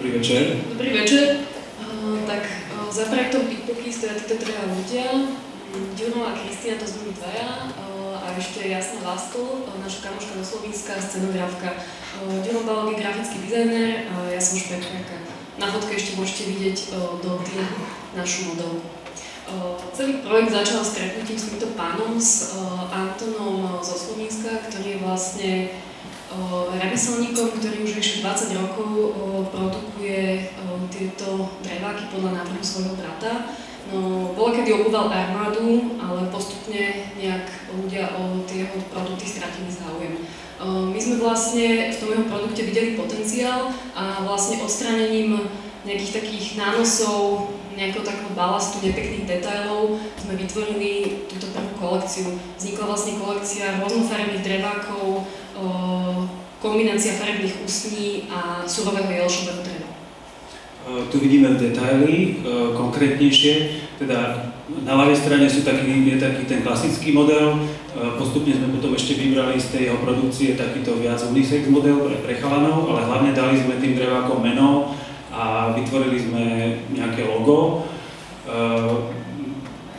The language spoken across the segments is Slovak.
Dobrý večer. Dobrý večer. Za projektom Pickpocky stoja títo traja ľudia. Ďurno a Kristina, to sme my dvaja. A ešte Jasná Lastl, naša kamoška zo Slovenska, scenografka. Ďurno Balog je grafický dizajner a ja som špekárka. Na fotke ešte môžete vidieť Doty, našu modelku. Celý projekt začal stretnutím s týmto pánom, s Antonom zo Slovenska, ktorý je vlastne remeselníkom, ktorý už vyše 20 rokov produkuje tieto dreváky podľa návrhu svojho brata. No, bola kedy obúval armádu, ale postupne nejak ľudia o tie jeho produkty stratili záujem. My sme vlastne v tom jeho produkte videli potenciál a vlastne odstránením nejakých takých nánosov, nejakého takého balastu, nepekných detailov sme vytvorili túto prvú kolekciu. Vznikla vlastne kolekcia rôznofarebných drevákov, kombinácia farebných ústní a surového jelšového dreva. Tu vidíme detaily, konkrétnejšie, teda na ľavej strane je taký ten klasický model, postupne sme potom ešte vybrali z tej jeho produkcie takýto viac unisex model pre chalanov, ale hlavne dali sme tým drevákom meno a vytvorili sme nejaké logo.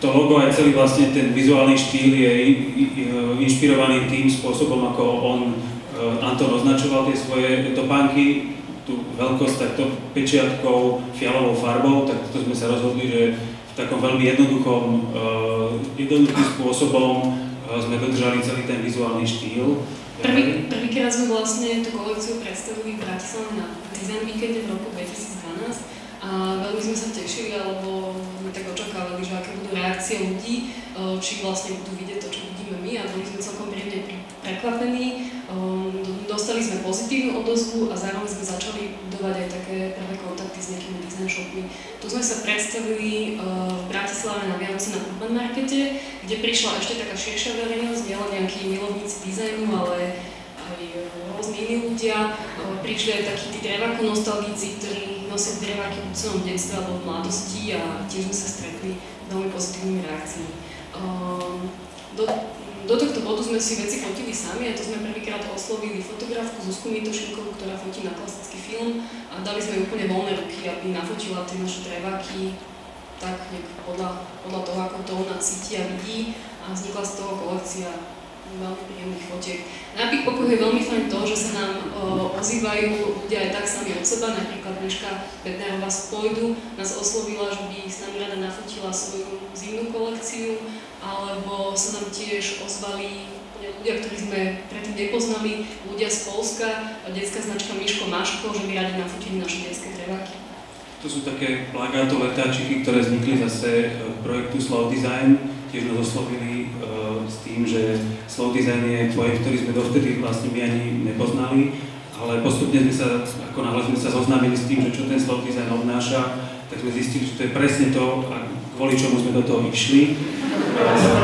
To logo aj celý vlastne ten vizuálny štýl je inšpirovaný tým spôsobom, ako Anton označoval tie svoje topánky, tú veľkosť takto pečiatkou, fialovou farbou, tak to sme sa rozhodli, že v takom veľmi jednoduchým spôsobom sme dodržali celý ten vizuálny štýl. Prvýkrát sme vlastne tú kolekciu predstavili v Bratislave na Design Weekende v roku 2012 a veľmi sme sa tešili, alebo sme tak očakávali, že aké budú reakcie ľudí, či vlastne budú vidieť to, čo vidíme my, a boli sme celkom príjemne prekvapení. Dostali sme pozitívnu odozvu a zároveň sme začali budovať aj také prvé kontakty s nejakými design shopmi. Tu sme sa predstavili v Bratislave na Vianoci na Urban Markete, kde prišla ešte taká širšia verejnosť, nielen nejakí milovníci dizajnu, ale aj rôzni iní ľudia. Prišli aj takí tí dreváko nostalgíci, ktorí nosia dreváky v celom detstve alebo v mladosti, a tiež sme sa stretli s veľmi pozitívnymi reakciami. Do tohto bodu sme si veci fotili sami, a to sme prvýkrát oslovili fotografku Zuzku Mitošinkovú, ktorá fotí na klasický film, a dali sme jej úplne voľné ruky, aby nafotila tie naše dreváky tak podľa toho, ako to ona cíti a vidí, a vznikla z toho kolekcia veľmi príjemných fotiek. Na Pickpocku je veľmi fajn to, že sa nám ozývajú ľudia aj tak sami od seba. Napríklad Miška Bednárová z Pojdu nás oslovila, že by s nami rada nafotila svoju zimnú kolekciu, alebo sa nám tiež ozvali ľudia, ktorí sme predtým nepoznali, ľudia z Poľska, detská značka Miško Maško, že by radi nafotili naše detské dreváky. To sú také plagáto-letáčiky, ktoré vznikli zase projektu Slow Design. Tiež nás oslovili s tým, že Slow Design je pojem, ktorý sme dovtedy vlastne my ani nepoznali, ale postupne ako náhle sme sa zoznámili s tým, že čo ten Slow Design obnáša, tak sme zistili, že to je presne to, kvôli čomu sme do toho išli.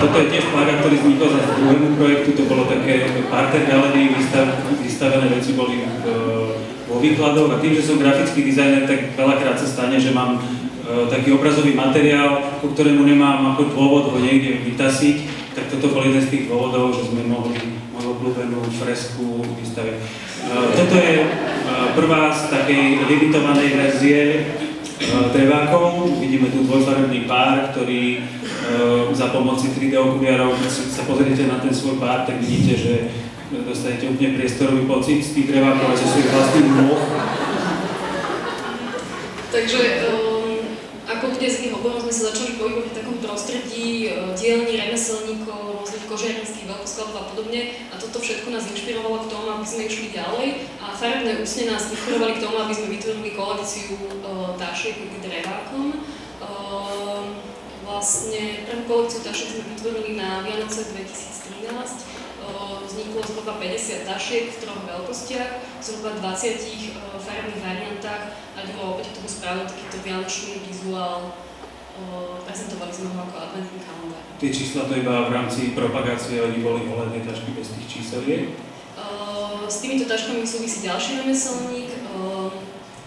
Toto je tiež plagát, ktorý vznikol za druhému projektu, to bolo také parter galerii, vystavené veci boli vo výkladoch, a tým, že som grafický dizajner, tak veľakrát sa stane, že mám taký obrazový materiál, ku ktorému nemám ako dôvod ho niekde vytasiť, tak toto bol jeden z tých dôvodov, že sme mohli moju obľúbenú fresku vystaviť. Toto je prvá z takej limitovanej verzie drevákov. Vidíme tu dvojfarebný pár, ktorý za pomoci 3D okuliarov, keď sa pozriete na ten svoj pár, tak vidíte, že dostanete úplne priestorový pocit z tých drevákov a zo svojich vlastných nôh. Takže ako ľudia z iných oborov sme sa začali pohybovať v takom prostredí dielní, remeselníkov, rôznych kožiarenských veľkoskladov a podobne, a toto všetko nás inšpirovalo k tomu, aby sme išli ďalej, a farebné ústne nás inšpirovali k tomu, aby sme vytvorili kolekciu tašiek k drevákom. Vlastne prvú kolekciu tašiek sme vytvorili na Vianoce 2013. Vzniklo zhruba 50 tašiek v troch veľkostiach, zhruba 20 farebných variantách, a Ďuro opäť tomu spravil takýto vianočný vizuál. Prezentovali sme ho ako adventný kalendár. Tie čísla to iba v rámci propagácie, oni boli ohľadne tašky bez tých číseliek? S týmito taškami súvisí ďalší remeselník.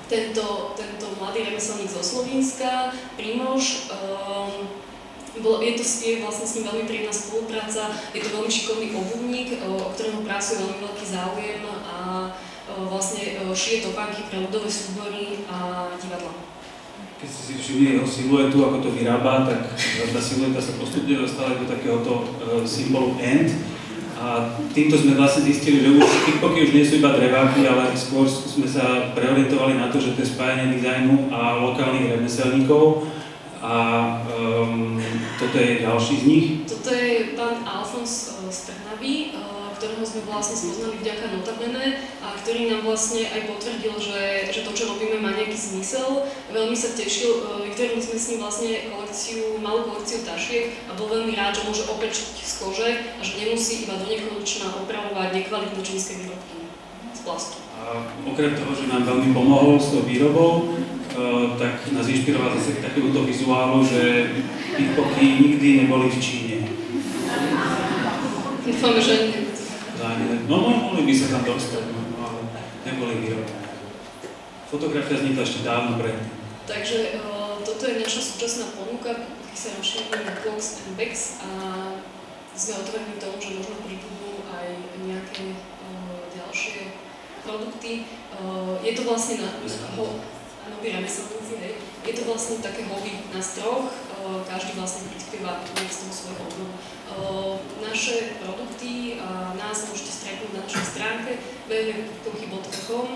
Tento mladý remeselník zo Slovenska, Primož. Je vlastne s ním veľmi príjemná spolupráca, je to veľmi šikovný obuvník, o ktorom prácu je veľmi veľký záujem, a vlastne šije topánky pre ľudové súbory a divadla. Keď ste si všimli jeho siluetu, ako to vyrába, tak tá silueta sa postupne dostala do takéhoto symbolu end. A týmto sme vlastne zistili, že už kickboxy už nie sú iba dreváky, ale skôr sme sa preorientovali na to, že to je spájanie dizajnu a lokálnych remeselníkov. A toto je ďalší z nich. Toto je pán Alfons z Trnavy, ktorého sme vlastne spoznali vďaka Notabene a ktorý nám vlastne aj potvrdil, že to, čo robíme, má nejaký zmysel. Veľmi sa tešil, vytvorili sme s ním vlastne malú kolekciu tašiek a bol veľmi rád, že môže opečiť z kože a že nemusí iba do nekonečna opravovať nekvalitné čínske výrobky z plastu. A okrem toho, že nám veľmi pomohol s tou výrobou, tak nás inšpiroval zase k takémuto vizuálu, že kickboxy nikdy neboli v Číne. Dúfame, že mohli by sa tam dostať, ale neboli výrobné. Fotografia vznikla ešte dávno predtým. Takže toto je naša súčasná ponuka, keď sa rozšírime na Clogs and Bags a sme otvorení tomu, že možno pribudnú aj nejaké ďalšie produkty. Je to vlastne nový remeselníci, hej. Je to vlastne také hobby nás troch, každý vlastne prispieva z toho svojho obnovu. Naše produkty a nás môžete stretnúť na našej stránke www.kickboxy.com.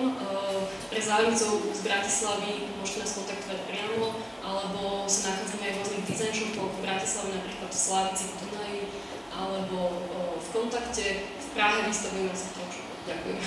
Pre záujemcov z Bratislavy môžete nás kontaktovať priamo, alebo sa nachádzame aj v rôznych design shopoch v Bratislave, napríklad v Slavici, v Dunaji, alebo v Kontakte. V Prahe vystavujeme sa trošku. Ďakujem.